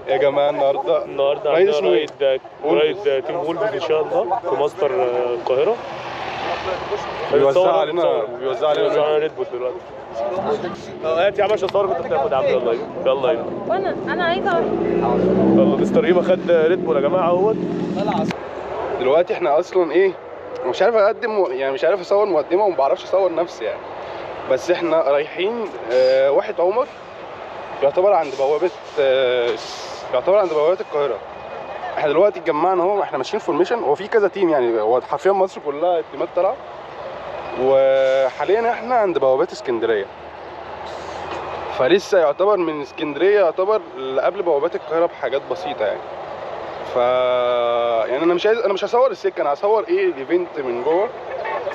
يا جماعه النهارده عندنا رايد تيم وولفز ان شاء الله في ماستر القاهره. بيوزع علينا ريد بول دلوقتي. هات يا باشا صور كنت بتاخد يا عم. يلا يلا وانا عايزه اعرف. يلا مستر ريما خد ريد بول يا جماعه اهوت. دلوقتي احنا اصلا ايه، مش عارف اقدم يعني، مش عارف اصور مقدمه وما بعرفش اصور نفسي يعني. بس احنا رايحين واحد عمر، يعتبر عند بوابات القاهره. احنا دلوقتي اتجمعنا اهو، احنا ماشيين فورميشن، هو في كذا تيم يعني، هو حرفيا مصر كلها التيمات طالعه. وحاليا احنا عند بوابات اسكندريه، فلسه يعتبر من اسكندريه يعتبر قبل بوابات القاهره بحاجات بسيطه يعني. يعني انا مش هصور السكه، انا هصور ايه الايفنت من جوه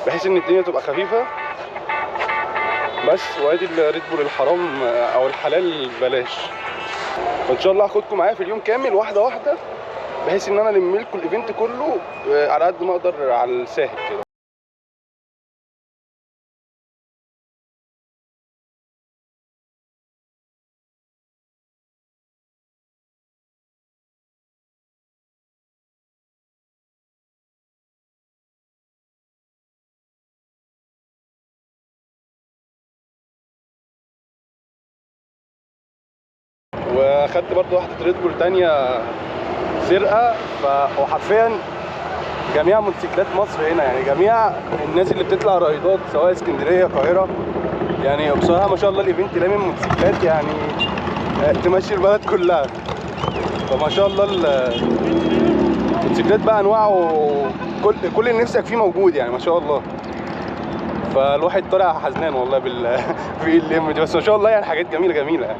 بحيث ان الدنيا تبقى خفيفه بس. وادي الريد بول الحرام او الحلال ببلاش. فان شاء الله هاخدكم معايا في اليوم كامل واحده واحده بحيث ان انا الم لكم الايفنت كله على قد ما اقدر على الساهل كده. واخدت برضو واحده ريد بول تانية زرقاء. وحرفيا جميع موتوسيكلات مصر هنا يعني، جميع الناس اللي بتطلع رايدات سواء اسكندريه القاهره يعني، بصراحه ما شاء الله الايفنت لامم موتوسيكلات يعني تمشي البلد كلها. فما شاء الله الموتوسيكلات بقى انواع كل اللي نفسك فيه موجود يعني ما شاء الله. فالواحد طالع حزنان والله في اللم دي، بس ما شاء الله يعني حاجات جميله يعني.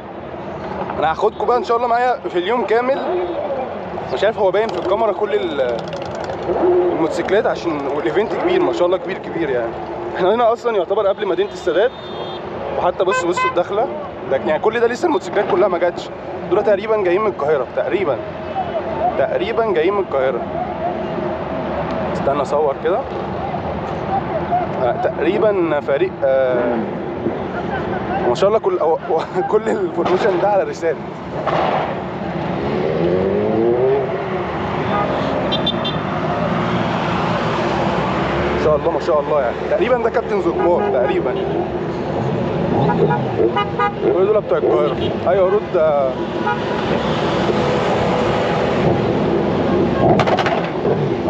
انا هاخدكم بقى ان شاء الله معايا في اليوم كامل. مش عارف هو باين في الكاميرا كل الموتوسيكلات عشان والايفنت كبير ما شاء الله، كبير يعني. احنا هنا اصلا يعتبر قبل مدينه السادات، وحتى بصوا الدخله ده يعني كل ده لسه الموتوسيكلات كلها ما جاتش. دول تقريبا جايين من القاهره، تقريبا جايين من القاهره. استنى اصور كده. تقريبا فريق ما شاء الله كل الفورميشن ده على رسالة. ما شاء الله يعني. تقريبا ده كابتن زقمار تقريبا. كل دول بتوع القاهرة. ايوه رد.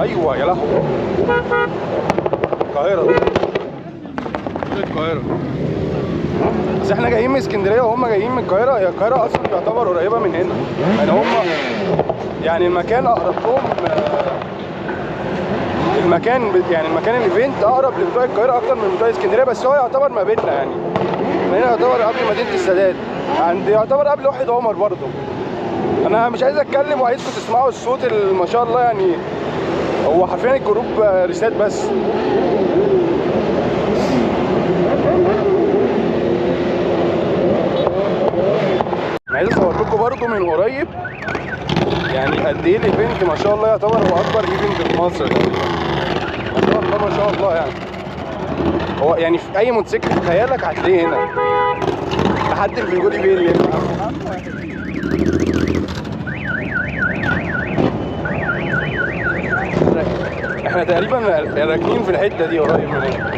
ايوه يا لهوي. القاهرة. بس احنا جايين من اسكندريه وهم جايين من القاهره. هي القاهره اصلا تعتبر قريبه من هنا يعني، هم يعني المكان اقرب لهم. المكان الايفنت اقرب لبتوع القاهره اكتر من بتوع اسكندريه، بس هو يعتبر ما بيننا يعني. هنا يعتبر قبل مدينه السادات، يعتبر قبل واحد عمر برضه. انا مش عايز اتكلم وعايزكم تسمعوا الصوت ما شاء الله يعني. هو حرفيا الجروب ريسات بس. عايز اصور لكم برضه من قريب يعني قد ايه الايفنت ما شاء الله. يعتبر هو اكبر ايفنت في مصر تقريبا ما شاء الله يعني. هو يعني في اي موتوسيكل في خيالك هتلاقيه هنا لحد الفيجوري بيل. احنا تقريبا راكنين في الحته دي قريب من هنا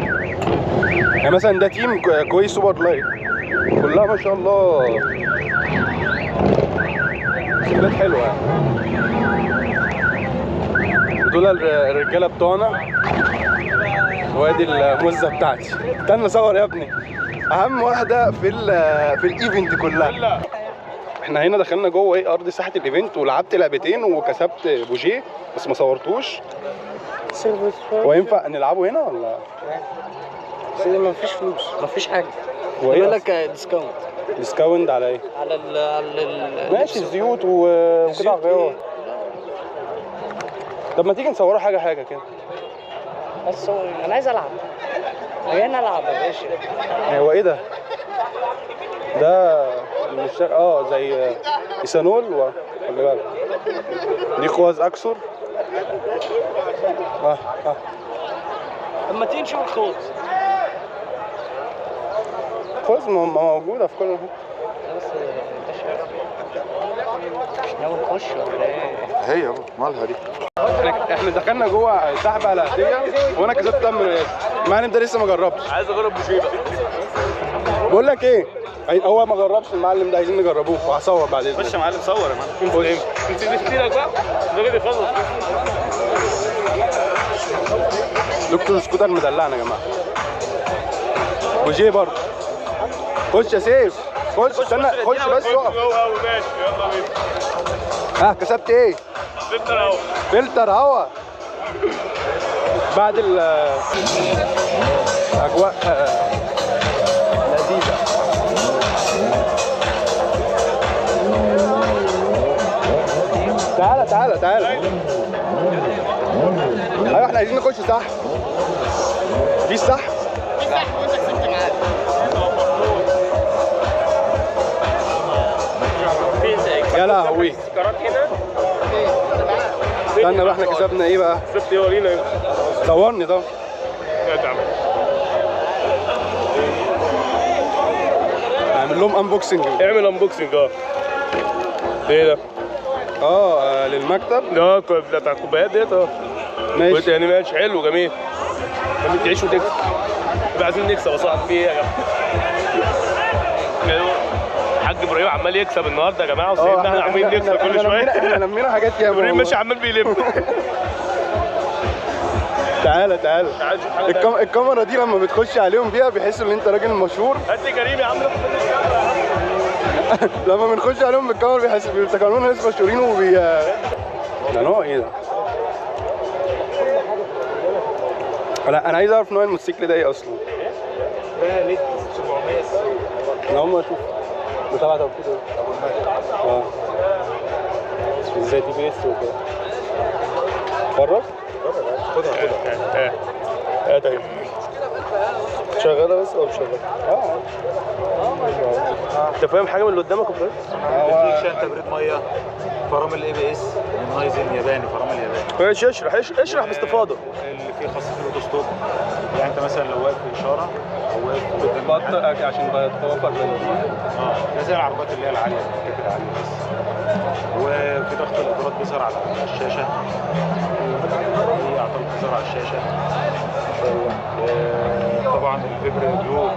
يعني. مثلا ده تيم كويس سوبر لايت كلها ما شاء الله موتوسيكلات حلوه يعني. دول الرجاله بتوعنا. وادي المزه بتاعتي. استنى صور يا ابني. اهم واحده في الايفنت كلها. احنا هنا دخلنا جوه ارض ساحه الايفنت ولعبت لعبتين وكسبت بوجيه بس ما صورتوش. هو ينفع نلعبه هنا ولا؟ بس ما فيش فلوس، ما فيش حاجه. بيقول لك ديسكاونت على ايه؟ على ماشي الزيوت وكده غيره. طب ما تيجي نصوروا حاجه كده. بس انا عايز العب. انا العب يا باشا. هو ايه ده؟ ده مش زي ايثانول خلي بالك. دي خواز اكسور. لما تيجي نشوف الخوذ. خواز موجوده في كل ناوي نخش ولا ايه؟ هي يابا مالها دي؟ احنا دخلنا جوه سحب على هديه وانا كسبت تمن ريال، مع ان ده لسه ما جربتش. عايز اجرب بشيبه. بقول لك ايه، هو ما جربش المعلم ده، عايزين نجربوه وهصور بعد اذنك. خش يا معلم صور يا معلم. انت ايدك بقى ده كده يخلص. دكتور سكوتر مدلعنا يا جماعه. وجي برضه. خش يا سيف، خش استنى، خش بس اقف. ماشي يلا بينا. ها كسبت ايه؟ فلتر هوا. فلتر هوا. بعد اجواء لذيذه. تعالى تعالى تعالى. ايوه احنا عايزين نخش صح. في صح؟ وانت كسبت معاك. يا لهوي. سكرات هنا. استنى بقى احنا كسبنا ايه بقى؟ كسبت ايه ورينا ايه؟ صورني طب. اعمل لهم انبوكسنج. اعمل انبوكسنج. ايه ده؟ للمكتب. ده بتاع الكوبايات ديت. ماشي يعني ماشي حلو جميل. جميل تعيش وتكسب. يبقى عايزين نكسب يا صاحبي. في ايه يا جماعه؟ الحاج ابراهيم عمال يكسب النهارده يا جماعه، وسيدنا احنا عمالين نكسب كل شويه. احنا لمينا حاجات ياما. ابراهيم ماشي عمال بيلم. تعالى تعالى. تعالى نشوف حاجه. الكاميرا دي لما بتخش عليهم بيها بيحسوا ان انت راجل مشهور. هات لي كريم يا عم. لما بنخش عليهم بالكاميرا بيفتكرونا ناس مشهورين ده نوع ايه ده؟ انا عايز اعرف نوع الموتوسيكل ده ايه اصلا. ده ليد 700 انا اول ما اشوف بتابع توكيل ازاي تي بي اس وكده. اتفرج؟ خدها. هات اهي. شغاله بس ولا مش شغاله؟ انت فاهم حاجه من اللي قدامك يا ابراهيم؟ بتديك شنطه بريد ميه، فرامل اي بي اس من نايزن ياباني، فرامل ياباني. ماشي اشرح باستفاضه. اللي فيه خاصيه الاوتو ستوب، يعني انت مثلا لو واقف في اشاره او واقف بطل عشان توفر ده زي العربيات اللي هي العاليه، الكيك العاليه بس. وفي ضغط الاطارات بيظهر على الشاشه، في اعطال بتظهر على الشاشه. طبعا الفيبر بيور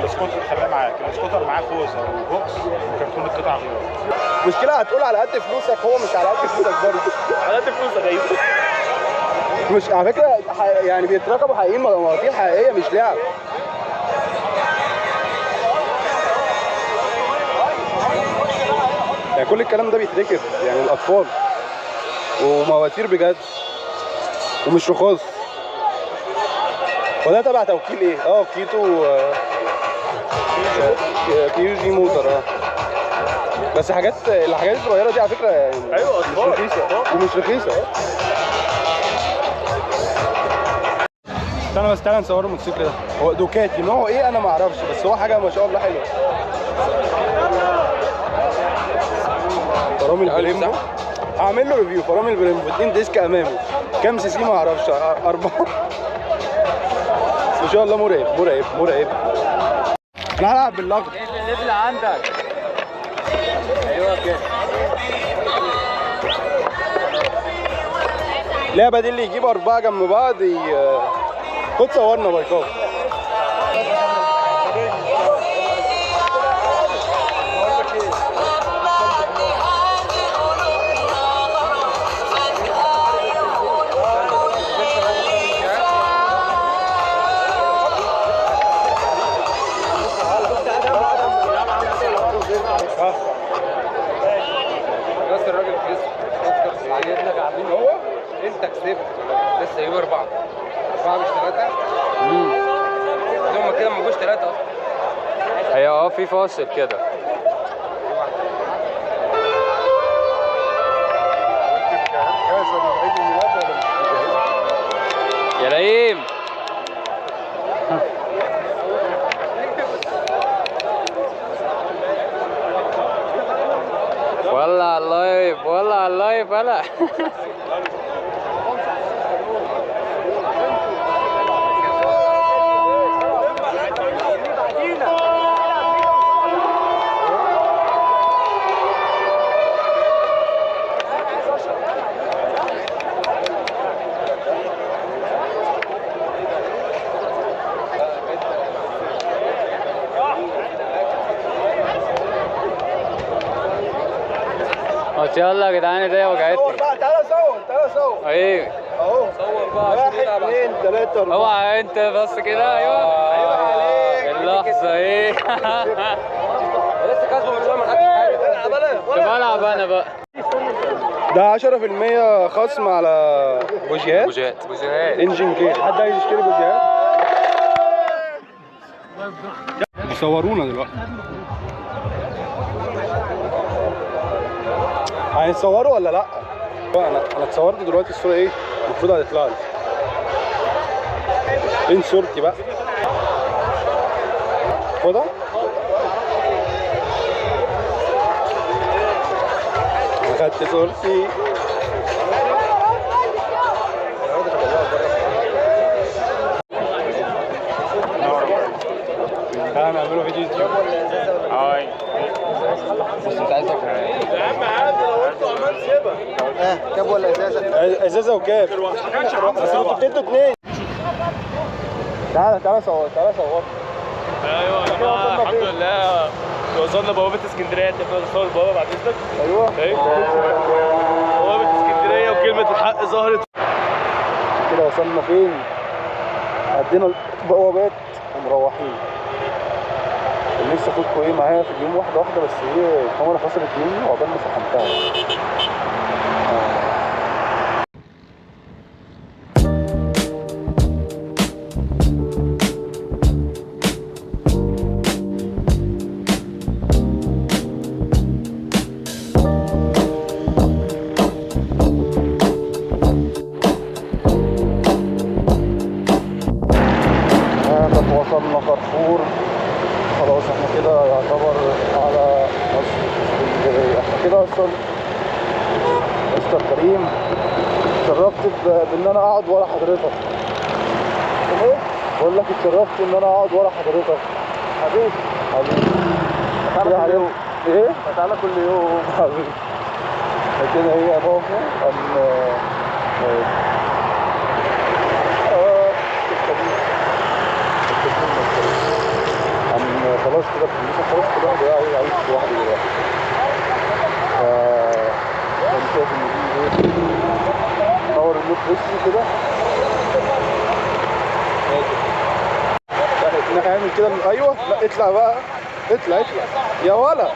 السكوتر خلاه معاك، السكوتر معاه خوذ او بوكس وكرتون قطع غيار. مشكلة هتقول على قد فلوسك، هو مش على قد فلوسك برضه. على قد فلوسك ايوه. مش على فكرة يعني بيتركبوا حقيقيين، مواتير حقيقية مش لعب. يعني كل الكلام ده بيتركب يعني الأطفال، ومواتير بجد ومش رخاص. وده تبع توكيل ايه؟ كيتو كيو جي موتور. بس الحاجات الصغيره دي على فكره يعني ايوه مش رخيصه ومش رخيصه. استنى بس، تعالى نصور الموتوسيكل ده. هو دوكاتي، نوعه ايه انا ما اعرفش، بس هو حاجه ما شاء الله حلوه. فرامل بريمبو، هعمل له ريفيو. فرامل بريمبو 2 ديسك امامي، كام سي سي ما اعرفش، 4. بس ما شاء الله مرعب. انا هلعب بالاخضر. ايه الليفل عندك؟ ايوه كده. اللعبه دي اللي يجيب 4 جنب بعض خد صورنا بايكات. بس الراجل كسب عجبنا قاعدين هو انت كسبت لسه يجيب 4 مش 3. هم كده ما جوش 3 اصلا. هي في فاصل كده. يا لئيم. والله على اللايف هلا. بس يلا يا جدعان ايديا وجعتني. تعالى صور ايه اهو صور بقى. 1 2 3 4. اوعى انت بس كده. ايوه عيب عليك. اللحظه ايه. لسه كاسبه من شويه ما خدتش حاجه. كنت بلعب انا بقى. ده 10% خصم على بوجيهات بوجيهات انجن كي. حد عايز يشتري بوجيهات؟ بيصورونا دلوقتي. هيصوروا ولا لا؟ انا اتصورت دلوقتي. الصوره ايه المفروض هتطلع لي. فين صورتي بقى؟ خدها. اخدت صورتي. هنعمله فيديو يوتيوب. بس انت عايزك يا عم عادي لو انتوا عمال سيبها. كاب ولا ازازه؟ ازازه وكاب. بس انتوا بتدوا 2. تعالى صور. ايوه يا جماعه الحمد لله وصلنا بوابه اسكندريه. انت بتصور البوابه بعد اذنك. ايوه بوابه اسكندريه وكلمه الحق ظهرت. كده وصلنا فين؟ عدينا البوابات ومروحين. كان نفسي اخدكم ايه معايا في اليوم واحده بس هي الكاميرا فصلت مني وعقبال ما سحمتها. وصلنا كارفور. خلاص احنا كده يعتبر على مصر اسكندريه. احنا كده اصلا مستر كريم اتشرفت بان انا اقعد ورا حضرتك. ايه؟ بقول لك اتشرفت ان انا اقعد ورا حضرتك. حبيبي تعالى كل يوم. ايه؟ تعالى كل يوم حبيبي. كده هي اضافه خلاص كده خلاص كل واحد يعيش لوحده دلوقتي. انا شايف ان دي ايه نور اللوك وشي كده. نعمل كده. ايوه لا اطلع بقى. اطلع يا ولا